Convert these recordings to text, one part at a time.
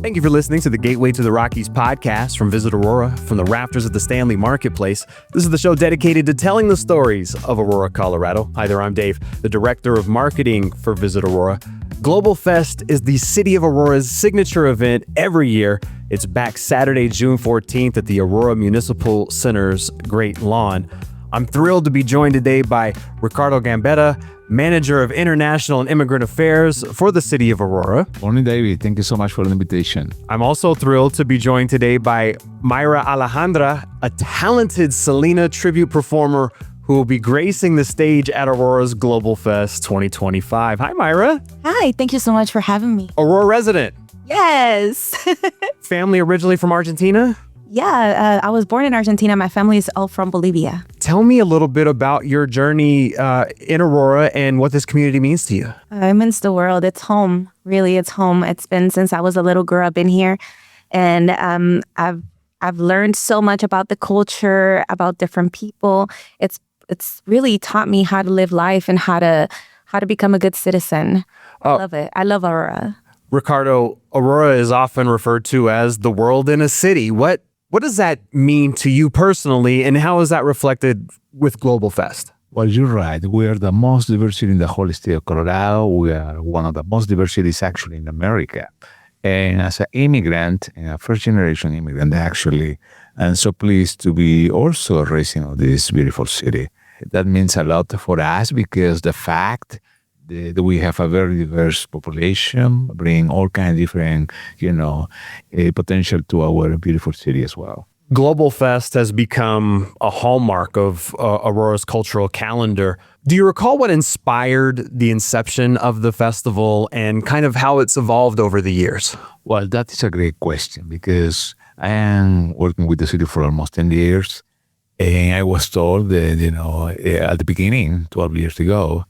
Thank you for listening to the Gateway to the Rockies podcast from Visit Aurora from the rafters of the Stanley Marketplace. This is the show dedicated to telling the stories of Aurora, Colorado. Hi there, I'm Dave, the Director of Marketing for Visit Aurora. Global Fest is the City of Aurora's signature event every year. It's back Saturday, June 14th at the Aurora Municipal Center's Great Lawn. I'm thrilled to be joined today by Ricardo Gambetta, Manager of International and Immigrant Affairs for the City of Aurora. Morning, David. Thank you so much for the invitation. I'm also thrilled to be joined today by Mayra Alejandra, a talented Selena tribute performer who will be gracing the stage at Aurora's Global Fest 2025. Hi, Mayra. Hi, thank you so much for having me. Aurora resident. Yes. Family originally from Argentina? Yeah, I was born in Argentina. My family is all from Bolivia. Tell me a little bit about your journey in Aurora and what this community means to you. It means the world. It's home. Really, it's home. It's been since I was a little girl. I've been here, and I've learned so much about the culture, about different people. It's really taught me how to live life and how to become a good citizen. I love it. I love Aurora. Ricardo, Aurora is often referred to as the world in a city. What does that mean to you personally, and how is that reflected with Global Fest? Well, you're right. We are the most diverse city in the whole state of Colorado. We are one of the most diverse cities actually in America. And as an immigrant, a first-generation immigrant actually, I'm so pleased to be also raising in this beautiful city. That means a lot for us because the fact that we have a very diverse population, bring all kinds of different, potential to our beautiful city as well. Global Fest has become a hallmark of Aurora's cultural calendar. Do you recall what inspired the inception of the festival and kind of how it's evolved over the years? Well, that is a great question because I am working with the city for almost 10 years. And I was told that, at the beginning, 12 years ago,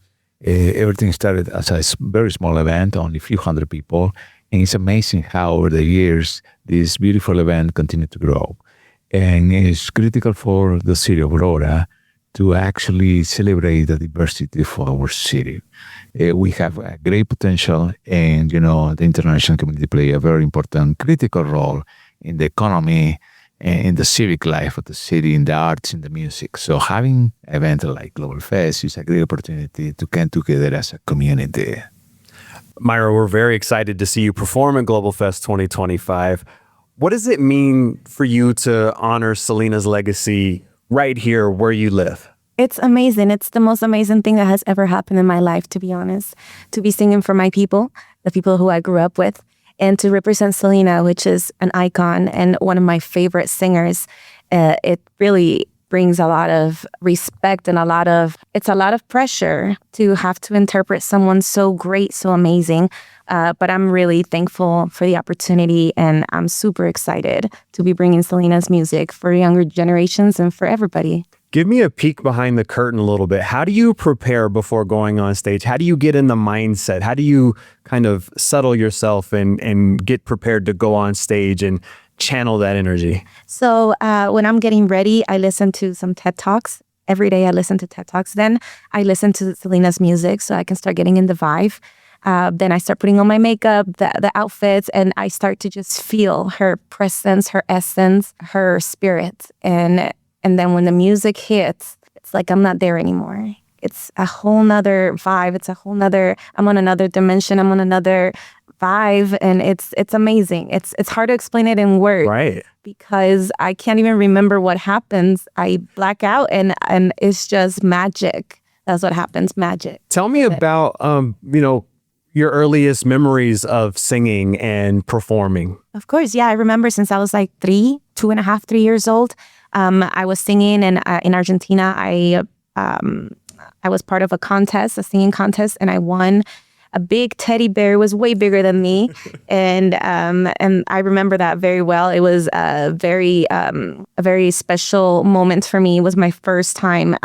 everything started as a very small event, only a few hundred people. And it's amazing how over the years, this beautiful event continued to grow. And it's critical for the city of Aurora to actually celebrate the diversity of our city. We have a great potential, and, the international community play a very important, critical role in the economy, in the civic life of the city, in the arts, in the music. So having an event like Global Fest is a great opportunity to come together as a community. Mayra, we're very excited to see you perform at Global Fest 2025. What does it mean for you to honor Selena's legacy right here where you live? It's amazing. It's the most amazing thing that has ever happened in my life, to be honest. To be singing for my people, the people who I grew up with, and to represent Selena, which is an icon and one of my favorite singers. It really brings a lot of respect and it's a lot of pressure to have to interpret someone so great, so amazing. But I'm really thankful for the opportunity, and I'm super excited to be bringing Selena's music for younger generations and for everybody. Give me a peek behind the curtain a little bit. How do you prepare before going on stage? How do you get in the mindset? How do you kind of settle yourself and get prepared to go on stage and channel that energy? So when I'm getting ready, I listen to some TED Talks. Every day I listen to TED Talks. Then I listen to Selena's music so I can start getting in the vibe. Then I start putting on my makeup, the outfits, and I start to just feel her presence, her essence, her spirit. And then when the music hits, it's like I'm not there anymore. It's a whole nother vibe. It's a whole nother, I'm on another dimension. I'm on another vibe. And it's amazing. It's hard to explain it in words. Right. Because I can't even remember what happens. I black out and it's just magic. That's what happens, magic. Tell me about, your earliest memories of singing and performing. Of course. Yeah. I remember since I was like 2.5, 3 years old. I was singing, and in Argentina, I was part of a singing contest, and I won. A big teddy bear. It was way bigger than me, and I remember that very well. It was a very special moment for me. It was my first time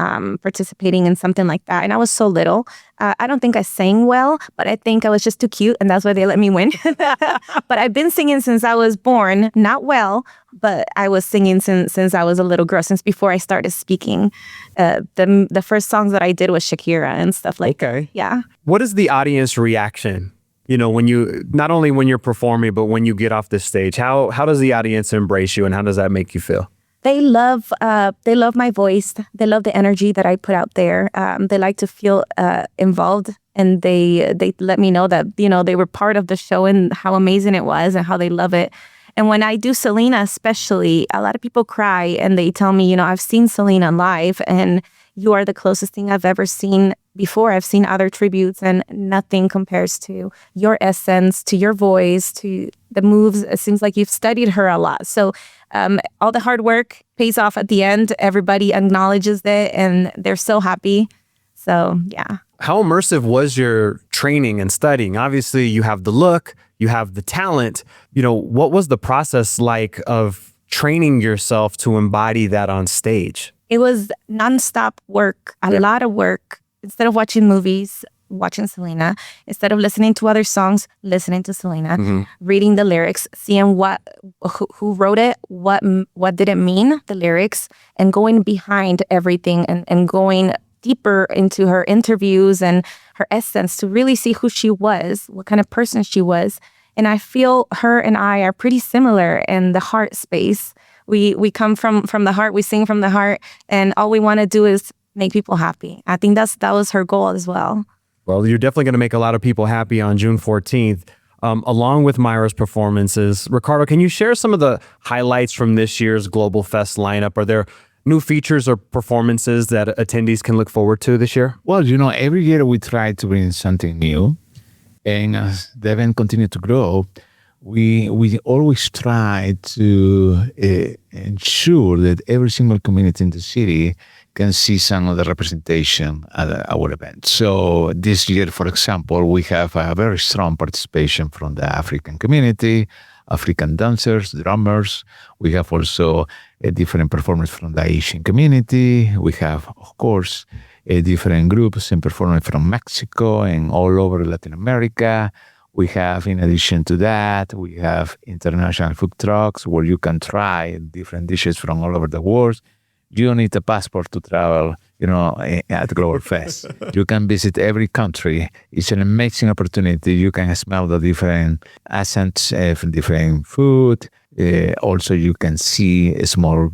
participating in something like that, and I was so little. I don't think I sang well, but I think I was just too cute, and that's why they let me win. But I've been singing since I was born, not well, but I was singing since I was a little girl, since before I started speaking. The first songs that I did was Shakira and stuff like that. Okay. Yeah. What is the audience reaction? When you, not only when you're performing, but when you get off the stage, how does the audience embrace you, and how does that make you feel? They love my voice. They love the energy that I put out there. They like to feel involved, and they let me know that they were part of the show and how amazing it was and how they love it. And when I do Selena, especially, a lot of people cry and they tell me, I've seen Selena live, and you are the closest thing I've ever seen before. I've seen other tributes, and nothing compares to your essence, to your voice, to the moves. It seems like you've studied her a lot. So all the hard work pays off at the end. Everybody acknowledges it, and they're so happy. So, yeah. How immersive was your training and studying? Obviously, you have the look, you have the talent. What was the process like of training yourself to embody that on stage? It was nonstop work, a lot of work. Instead of watching movies, watching Selena. Instead of listening to other songs, listening to Selena. Reading the lyrics, seeing who wrote it, what did it mean, the lyrics, and going behind everything and going deeper into her interviews and her essence to really see who she was, what kind of person she was. And I feel her and I are pretty similar in the heart space. We come from the heart, we sing from the heart, and all we want to do is make people happy. I think that was her goal as well. Well, you're definitely going to make a lot of people happy on June 14th, along with Mayra's performances. Ricardo, can you share some of the highlights from this year's Global Fest lineup? Are there new features or performances that attendees can look forward to this year? Well, every year we try to bring something new. And as the event continues to grow, we always try to ensure that every single community in the city can see some of the representation at our event. So this year, for example, we have a very strong participation from the African community, African dancers, drummers. We have also a different performance from the Asian community. We have, of course, different groups and performance from Mexico and all over Latin America. We have, in addition to that, we have international food trucks where you can try different dishes from all over the world. You don't need a passport to travel, at Global Fest. You can visit every country. It's an amazing opportunity. You can smell the different accents of different food. Also, you can see small,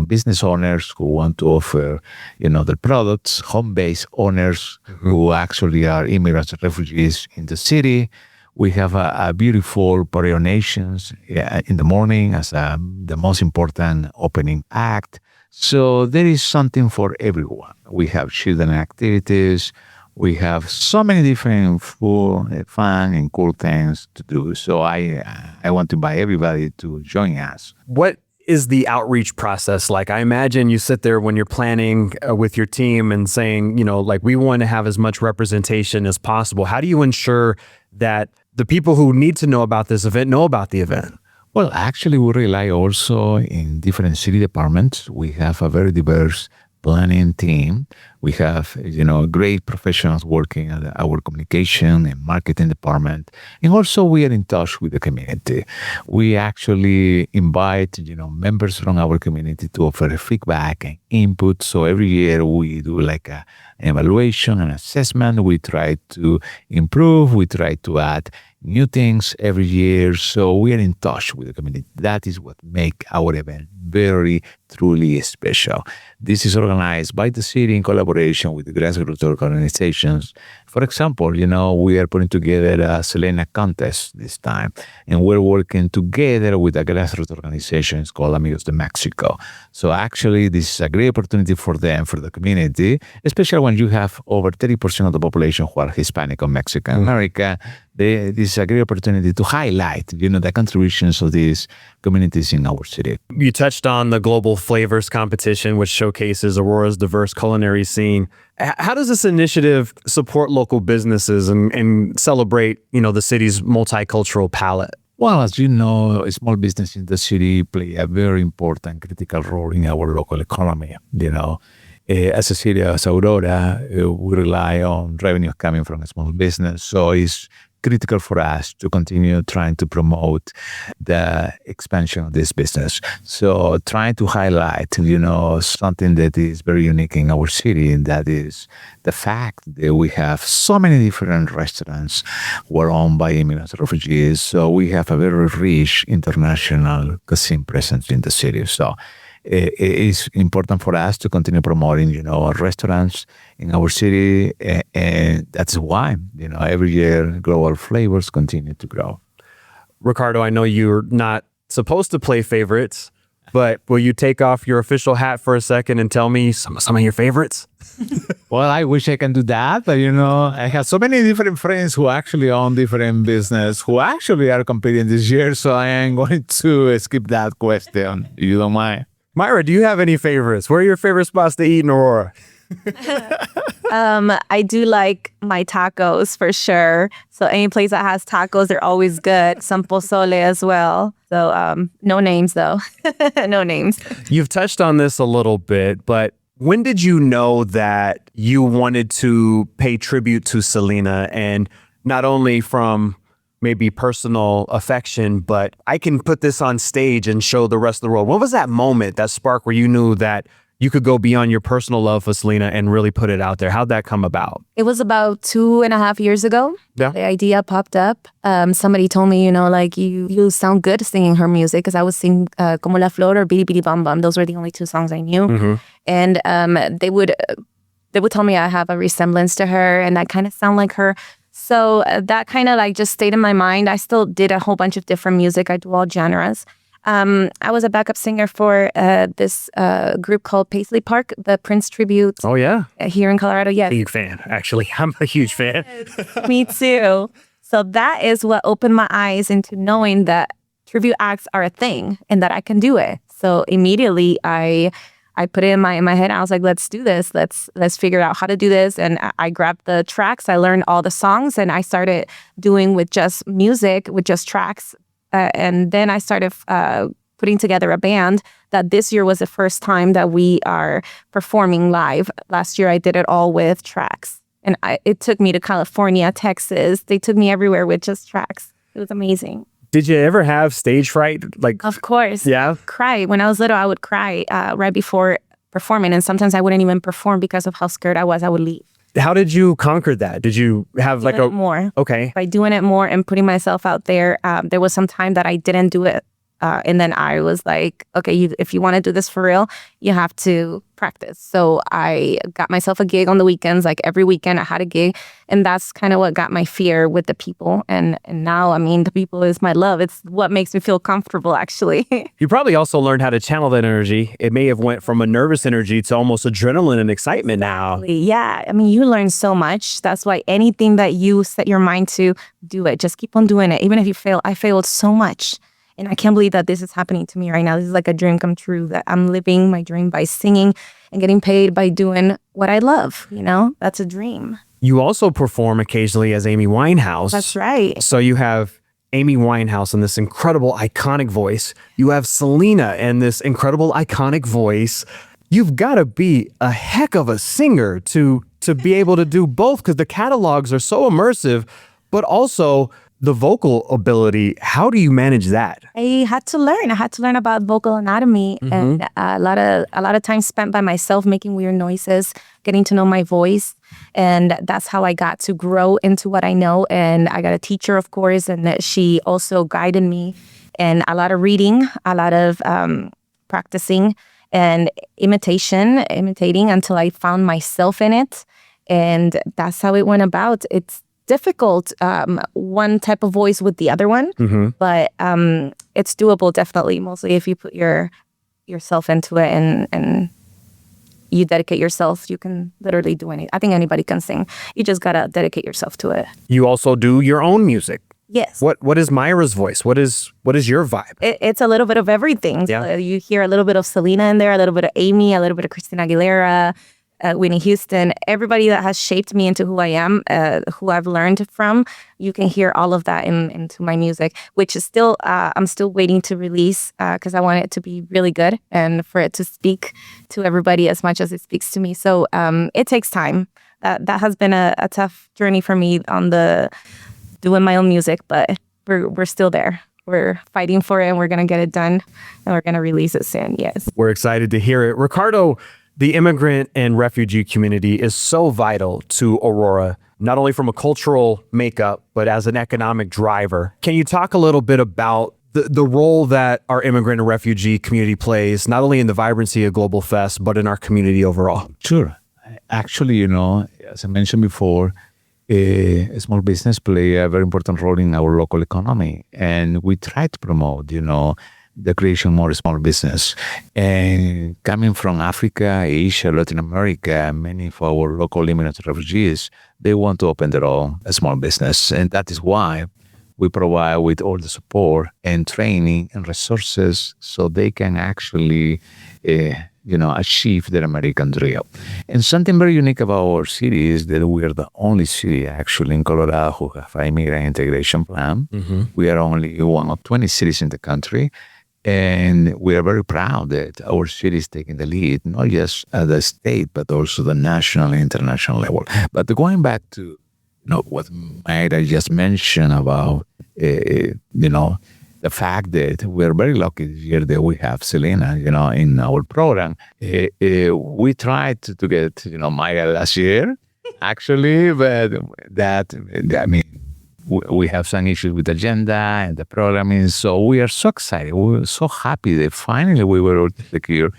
business owners who want to offer, their products, home-based owners who actually are immigrants and refugees in the city. We have a beautiful parade of nations in the morning as the most important opening act. So there is something for everyone. We have children activities. We have so many different fun and cool things to do. So I want to invite everybody to join us. What is the outreach process like? I imagine you sit there when you're planning with your team and saying, we want to have as much representation as possible. How do you ensure that the people who need to know about this event know about the event? Well, actually, we rely also in different city departments. We have a very diverse planning team. We have, great professionals working at our communication and marketing department. And also we are in touch with the community. We actually invite, members from our community to offer feedback and input. So every year we do like an evaluation and assessment. We try to improve. We try to add new things every year. So we are in touch with the community. That is what makes our event very, truly special. This is organized by the city in collaboration with the grassroots organizations. For example, we are putting together a Selena contest this time, and we're working together with a grassroots organization called Amigos de Mexico. So actually, this is a great opportunity for them, for the community, especially when you have over 30% of the population who are Hispanic or Mexican American. This is a great opportunity to highlight, the contributions of these communities in our city. You touched on the Global Flavors Competition, which showcases Aurora's diverse culinary scene. How does this initiative support local businesses and celebrate, the city's multicultural palette? Well, as you know, small businesses in the city play a very important, critical role in our local economy, As a city as Aurora, we rely on revenues coming from a small business. So it's critical for us to continue trying to promote the expansion of this business. So trying to highlight, something that is very unique in our city, and that is the fact that we have so many different restaurants who are owned by immigrants and refugees. So we have a very rich international cuisine presence in the city. So it is important for us to continue promoting, our restaurants in our city, and that's why, every year global flavors continue to grow. Ricardo, I know you're not supposed to play favorites, but will you take off your official hat for a second and tell me some of your favorites? Well, I wish I can do that, but I have so many different friends who actually own different business who actually are competing this year, so I am going to skip that question, if you don't mind. Mayra, do you have any favorites? Where are your favorite spots to eat in Aurora? I do like my tacos for sure. So any place that has tacos, they're always good. Some pozole as well. So no names though. No names. You've touched on this a little bit, but when did you know that you wanted to pay tribute to Selena, and not only from maybe personal affection, but I can put this on stage and show the rest of the world? What was that moment, that spark where you knew that you could go beyond your personal love for Selena and really put it out there? How'd that come about? It was about 2.5 years ago. Yeah. The idea popped up. Somebody told me, you sound good singing her music, because I was singing Como la Flor or Bidi Bidi Bam Bam. Those were the only 2 songs I knew. Mm-hmm. And they would tell me I have a resemblance to her and I kind of sound like her. So that kind of just stayed in my mind. I still did a whole bunch of different music. I do all genres. I was a backup singer for this group called Paisley Park, the Prince tribute. Oh, yeah. Here in Colorado. Yes. Big fan, actually. I'm a huge fan. Me too. So that is what opened my eyes into knowing that tribute acts are a thing and that I can do it. So immediately I put it in my head. I was like, let's do this. Let's figure out how to do this. And I grabbed the tracks. I learned all the songs, and I started doing with just music, with just tracks. And then I started putting together a band that this year was the first time that we are performing live. Last year, I did it all with tracks. And it took me to California, Texas. They took me everywhere with just tracks. It was amazing. Did you ever have stage fright? Of course. Yeah? Cry. When I was little, I would cry right before performing. And sometimes I wouldn't even perform because of how scared I was. I would leave. How did you conquer that? Did you have more? Okay. By doing it more and putting myself out there. There was some time that I didn't do it. And then I was like, okay, if you want to do this for real, you have to practice. So I got myself a gig on the weekends. Like every weekend I had a gig. And that's kind of what got my fear with the people. And now, the people is my love. It's what makes me feel comfortable, actually. You probably also learned how to channel that energy. It may have went from a nervous energy to almost adrenaline and excitement now. Yeah. You learn so much. That's why anything that you set your mind to, do it. Just keep on doing it. Even if you fail. I failed so much. And I can't believe that this is happening to me right now. This is like a dream come true, that I'm living my dream by singing and getting paid by doing what I love. That's a dream. You also perform occasionally as Amy Winehouse. That's right. So you have Amy Winehouse and this incredible, iconic voice. You have Selena and this incredible, iconic voice. You've got to be a heck of a singer to be able to do both, because the catalogs are so immersive, but also the vocal ability. How do you manage that? I had to learn. I had to learn about vocal anatomy, and a lot of time spent by myself making weird noises, getting to know my voice, and that's how I got to grow into what I know. And I got a teacher, of course, and she also guided me, and a lot of reading, a lot of practicing, and imitating until I found myself in it, and that's how it went about. It's difficult, one type of voice with the other one, but it's doable, definitely, mostly if you put yourself into it and you dedicate yourself. You can literally do anything. I think anybody can sing. You just gotta dedicate yourself to it. You also do your own music. Yes. What is Mayra's voice? What is your vibe? It's a little bit of everything. Yeah. So you hear a little bit of Selena in there, a little bit of Amy, a little bit of Christina Aguilera, Whitney Houston, everybody that has shaped me into who I am, who I've learned from, you can hear all of that into my music, which is still, I'm still waiting to release because I want it to be really good and for it to speak to everybody as much as it speaks to me. So it takes time. That has been a tough journey for me on the doing my own music, but we're still there. We're fighting for it and we're going to get it done and we're going to release it soon. Yes. We're excited to hear it. Ricardo, the immigrant and refugee community is so vital to Aurora, not only from a cultural makeup, but as an economic driver. Can you talk a little bit about the role that our immigrant and refugee community plays, not only in the vibrancy of Global Fest, but in our community overall? Sure. Actually, as I mentioned before, small business play a very important role in our local economy. And we try to promote, the creation of more small business. And coming from Africa, Asia, Latin America, many of our local immigrant refugees, they want to open their own small business. And that is why we provide with all the support and training and resources so they can actually achieve their American dream. And something very unique about our city is that we are the only city actually in Colorado who have an immigrant integration plan. Mm-hmm. We are only one of 20 cities in the country. And we are very proud that our city is taking the lead, not just at the state, but also the national and international level. But going back to what Mayra just mentioned about, the fact that we're very lucky this year that we have Selena, in our program. We tried to get, Mayra last year, actually, but we have some issues with the agenda and the programming. So we are so excited. We were so happy that finally we were able to secure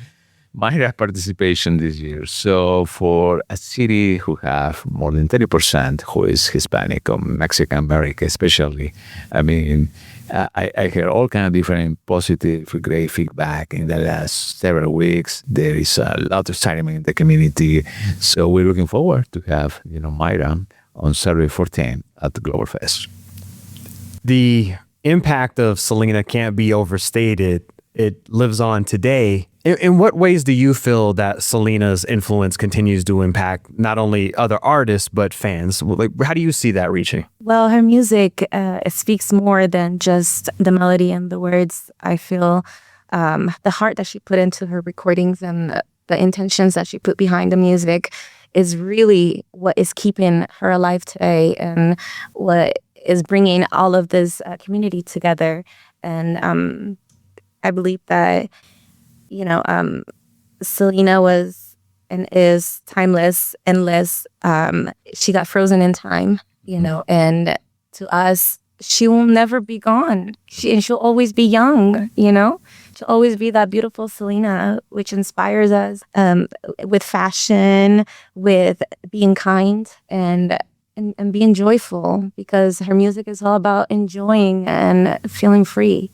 Mayra participation this year. So for a city who have more than 30% who is Hispanic or Mexican American especially, I hear all kind of different positive, great feedback in the last several weeks. There is a lot of excitement in the community. So we're looking forward to have, Mayra on Saturday 14th at the Global Fest. The impact of Selena can't be overstated. It lives on today. In what ways do you feel that Selena's influence continues to impact not only other artists, but fans? How do you see that reaching? Well, her music it speaks more than just the melody and the words. I feel the heart that she put into her recordings and the intentions that she put behind the music is really what is keeping her alive today and what is bringing all of this community together. And I believe that, Selena was and is timeless, endless. She got frozen in time, and to us, she will never be gone. She'll always be young, She'll always be that beautiful Selena, which inspires us with fashion, with being kind, and being joyful, because her music is all about enjoying and feeling free.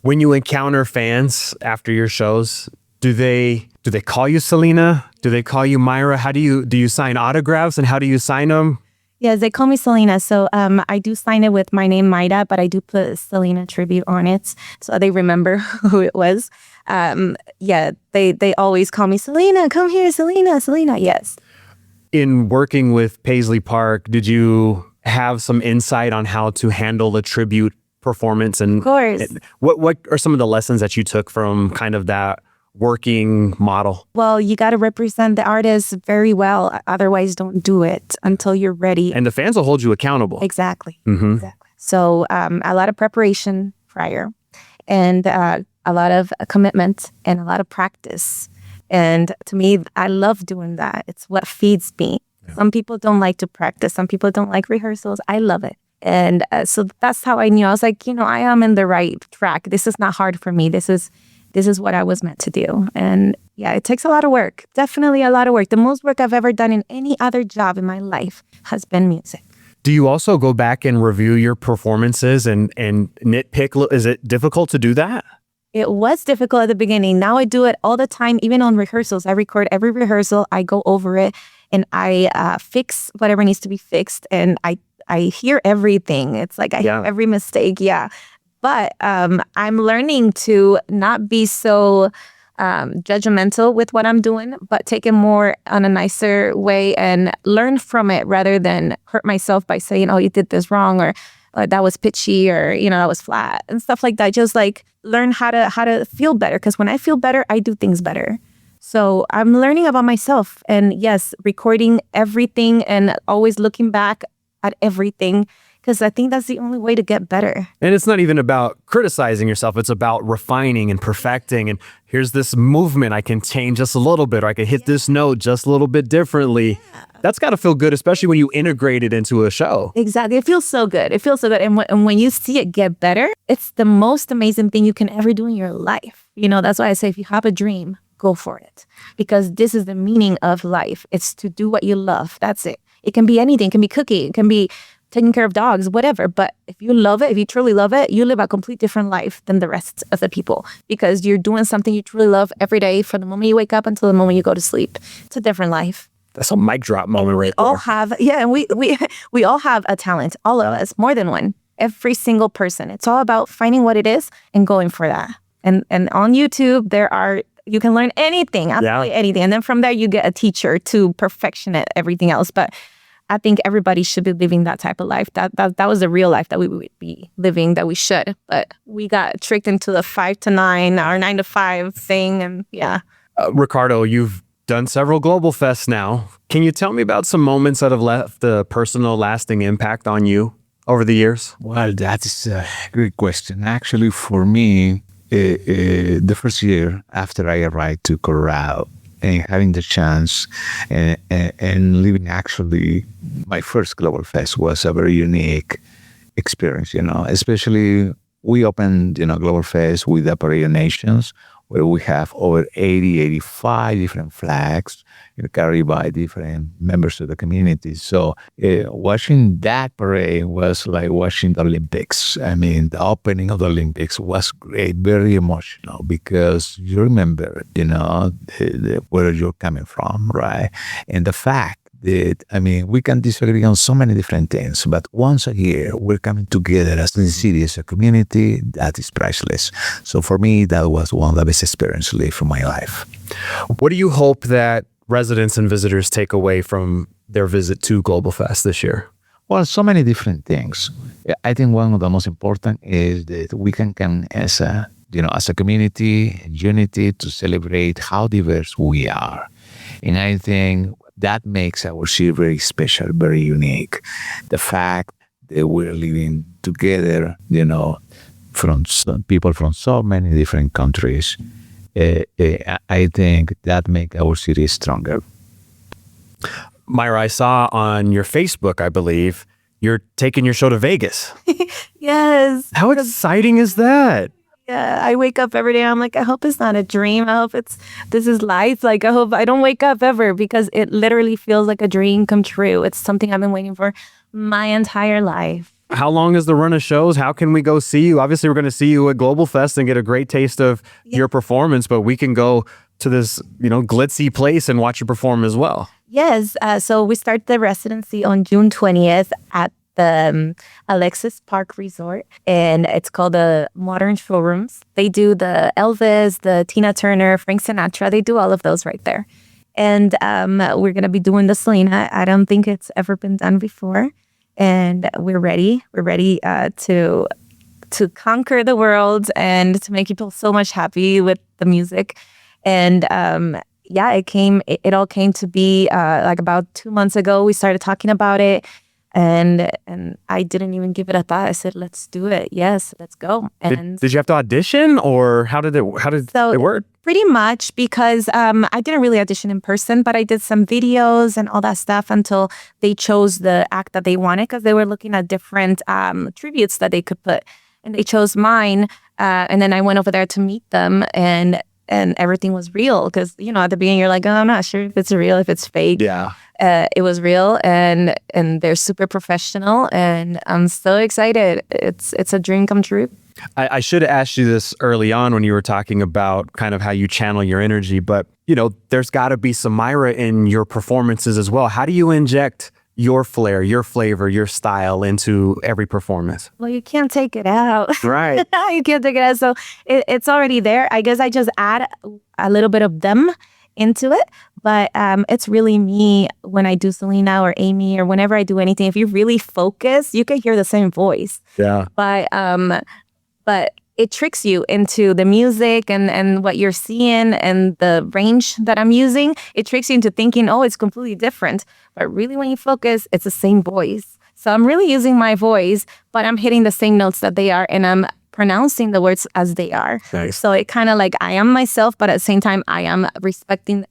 When you encounter fans after your shows, do they call you Selena? Do they call you Mayra? How do you sign autographs, and how do you sign them? Yes, they call me Selena. So I do sign it with my name, Mayra, but I do put Selena tribute on it so they remember who it was. They always call me Selena. Come here, Selena. Yes. In working with Paisley Park, did you have some insight on how to handle a tribute performance? And of course. What are some of the lessons that you took from kind of that working model? Well, you got to represent the artist very well. Otherwise, don't do it until you're ready. And the fans will hold you accountable. Exactly. Mm-hmm. Exactly. So a lot of preparation prior and a lot of commitment and a lot of practice. And to me, I love doing that. It's what feeds me. Yeah. Some people don't like to practice. Some people don't like rehearsals. I love it. And so that's how I knew. I was like, I am in the right track. This is not hard for me. This is what I was meant to do. And yeah, it takes a lot of work. Definitely a lot of work. The most work I've ever done in any other job in my life has been music. Do you also go back and review your performances and nitpick? Is it difficult to do that? It was difficult at the beginning. Now I do it all the time, even on rehearsals. I record every rehearsal. I go over it and I fix whatever needs to be fixed. And I hear everything. It's like I hear every mistake. Yeah. But I'm learning to not be so judgmental with what I'm doing, but take it more on a nicer way and learn from it rather than hurt myself by saying, oh, you did this wrong, or that was pitchy, or, that was flat and stuff like that. Just like learn how to feel better. Because when I feel better, I do things better. So I'm learning about myself, and yes, recording everything and always looking back at everything, because I think that's the only way to get better. And it's not even about criticizing yourself. It's about refining and perfecting. And here's this movement I can change just a little bit, or I can hit this note just a little bit differently. Yeah. That's got to feel good, especially when you integrate it into a show. Exactly. It feels so good. It feels so good. And when you see it get better, it's the most amazing thing you can ever do in your life. That's why I say, if you have a dream, go for it. Because this is the meaning of life. It's to do what you love. That's it. It can be anything. It can be cooking. It can be taking care of dogs, whatever. But if you love it, if you truly love it, you live a complete different life than the rest of the people, because you're doing something you truly love every day, from the moment you wake up until the moment you go to sleep. It's a different life. That's a mic drop moment right there. All have, and we all have a talent, all of us, more than one. Every single person. It's all about finding what it is and going for that. And on YouTube, you can learn anything, absolutely anything. And then from there, you get a teacher to perfection at everything else. But I think everybody should be living that type of life. That was the real life that we would be living, that we should. But we got tricked into the 5 to 9 or 9 to 5 thing. And yeah. Ricardo, you've done several Global Fests now. Can you tell me about some moments that have left a personal, lasting impact on you over the years? Well, that is a great question. Actually, for me, the first year after I arrived to Colorado and having the chance and living actually my first Global Fest was a very unique experience, especially we opened, Global Fest with the Parade of Nations, where we have over 85 different flags carried by different members of the community. So watching that parade was like watching the Olympics. I mean, the opening of the Olympics was great, very emotional, because you remember, where you're coming from, right? And the fact that, we can disagree on so many different things, but once a year, we're coming together as a city, as a community, that is priceless. So for me, that was one of the best experiences from my life. What do you hope that residents and visitors take away from their visit to Global Fest this year? Well, so many different things. I think one of the most important is that we can come as a community, unity, to celebrate how diverse we are. And I think that makes our city very special, very unique. The fact that we're living together, from people from so many different countries, I think that makes our city stronger. Mayra, I saw on your Facebook, I believe, you're taking your show to Vegas. Yes. How exciting is that? Yeah, I wake up every day. I'm like, I hope it's not a dream. I hope this is life. Like, I hope I don't wake up ever, because it literally feels like a dream come true. It's something I've been waiting for my entire life. How long is the run of shows? How can we go see you? Obviously, we're going to see you at Global Fest and get a great taste of your performance, but we can go to this, glitzy place and watch you perform as well. Yes. So we start the residency on June 20th at the Alexis Park Resort, and it's called the Modern Showrooms. They do the Elvis, the Tina Turner, Frank Sinatra. They do all of those right there. And we're going to be doing the Selena. I don't think it's ever been done before. And we're ready. We're ready to conquer the world and to make people so much happy with the music. And it all came to be like about 2 months ago. We started talking about it. And I didn't even give it a thought. I said, let's do it. Yes, let's go. And did you have to audition, or how did it work? Pretty much, because I didn't really audition in person, but I did some videos and all that stuff until they chose the act that they wanted, because they were looking at different tributes that they could put. And they chose mine. And then I went over there to meet them, and everything was real, because, at the beginning, you're like, oh, I'm not sure if it's real, if it's fake. Yeah. It was real, and they're super professional, and I'm so excited. It's a dream come true. I should have asked you this early on when you were talking about kind of how you channel your energy, but there's got to be some Mayra in your performances as well. How do you inject your flair, your flavor, your style into every performance? Well, you can't take it out. Right. You can't take it out. So it's already there. I guess I just add a little bit of them into it. But it's really me when I do Selena or Amy or whenever I do anything. If you really focus, you can hear the same voice. Yeah. But it tricks you into the music and what you're seeing and the range that I'm using. It tricks you into thinking, oh, it's completely different. But really, when you focus, it's the same voice. So I'm really using my voice, but I'm hitting the same notes that they are, and I'm pronouncing the words as they are. Nice. So it kind of like I am myself, but at the same time, I am respecting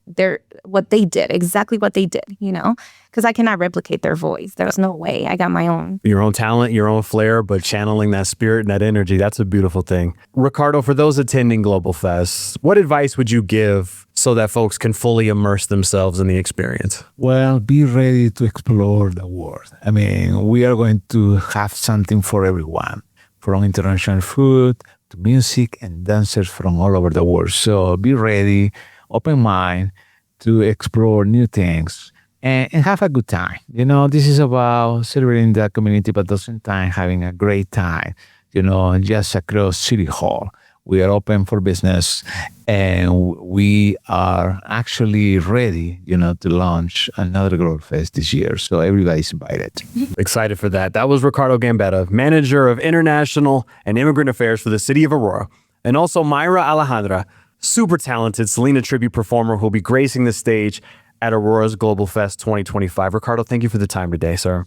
what they did, exactly what they did, because I cannot replicate their voice. There's no way. I got my own. Your own talent, your own flair, but channeling that spirit and that energy, that's a beautiful thing. Ricardo, for those attending Global Fest, what advice would you give so that folks can fully immerse themselves in the experience? Well, be ready to explore the world. I mean, we are going to have something for everyone, from international food to music and dancers from all over the world. So be ready, open mind to explore new things and have a good time. This is about celebrating the community, but at the same time having a great time, just across City Hall. We are open for business, and we are actually ready, to launch another Global Fest this year. So everybody's invited. Excited for that. That was Ricardo Gambetta, Manager of International and Immigrant Affairs for the City of Aurora, and also Mayra Alejandra, super talented Selena tribute performer who will be gracing the stage at Aurora's Global Fest 2025. Ricardo, thank you for the time today, sir.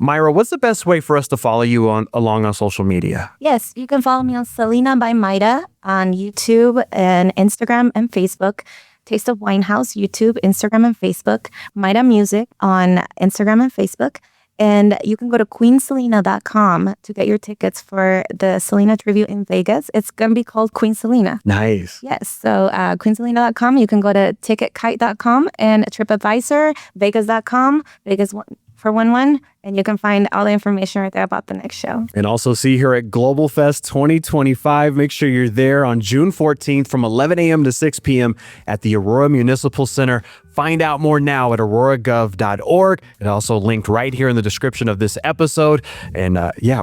Mayra, what's the best way for us to follow you along on social media? Yes, you can follow me on Selena by Mayra on YouTube and Instagram and Facebook. Taste of Winehouse, YouTube, Instagram, and Facebook. Mayra Music on Instagram and Facebook. And you can go to queenselena.com to get your tickets for the Selena tribute in Vegas. It's going to be called Queen Selena. Nice. Yes. So queenselena.com. You can go to ticketkite.com and TripAdvisor, Vegas.com, Vegas for 1-1. And you can find all the information right there about the next show. And also see her at Global Fest 2025. Make sure you're there on June 14th from 11 a.m. to 6 p.m. at the Aurora Municipal Center. Find out more now at auroragov.org. It's also linked right here in the description of this episode. And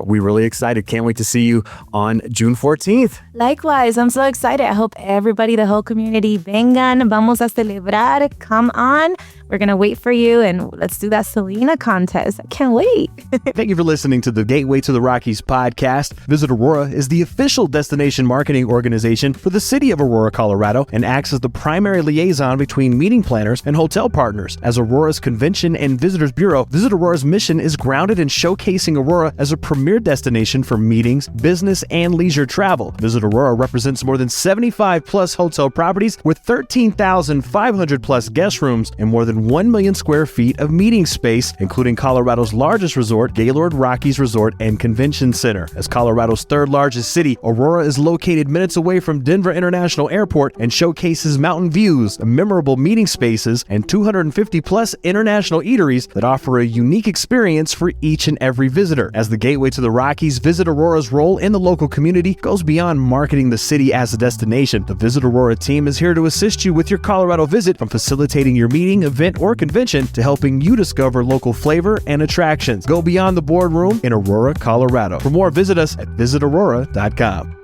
we're really excited. Can't wait to see you on June 14th. Likewise, I'm so excited. I hope everybody, the whole community, vengan, vamos a celebrar. Come on. We're going to wait for you, and let's do that Selena contest. I can't wait. Thank you for listening to the Gateway to the Rockies podcast. Visit Aurora is the official destination marketing organization for the city of Aurora, Colorado, and acts as the primary liaison between meeting planners and hotel partners. As Aurora's Convention and Visitors Bureau, Visit Aurora's mission is grounded in showcasing Aurora as a premier destination for meetings, business, and leisure travel. Visit Aurora represents more than 75 plus hotel properties with 13,500 plus guest rooms and more than 1 million square feet of meeting space, including Colorado's largest resort, Gaylord Rockies Resort and Convention Center. As Colorado's third largest city, Aurora is located minutes away from Denver International Airport and showcases mountain views, memorable meeting spaces, and 250 plus international eateries that offer a unique experience for each and every visitor. As the gateway to the Rockies, Visit Aurora's role in the local community goes beyond marketing the city as a destination. The Visit Aurora team is here to assist you with your Colorado visit, from facilitating your meeting, event, or convention to helping you discover local flavor and attractions. Go beyond the boardroom in Aurora, Colorado. For more, visit us at visitaurora.com.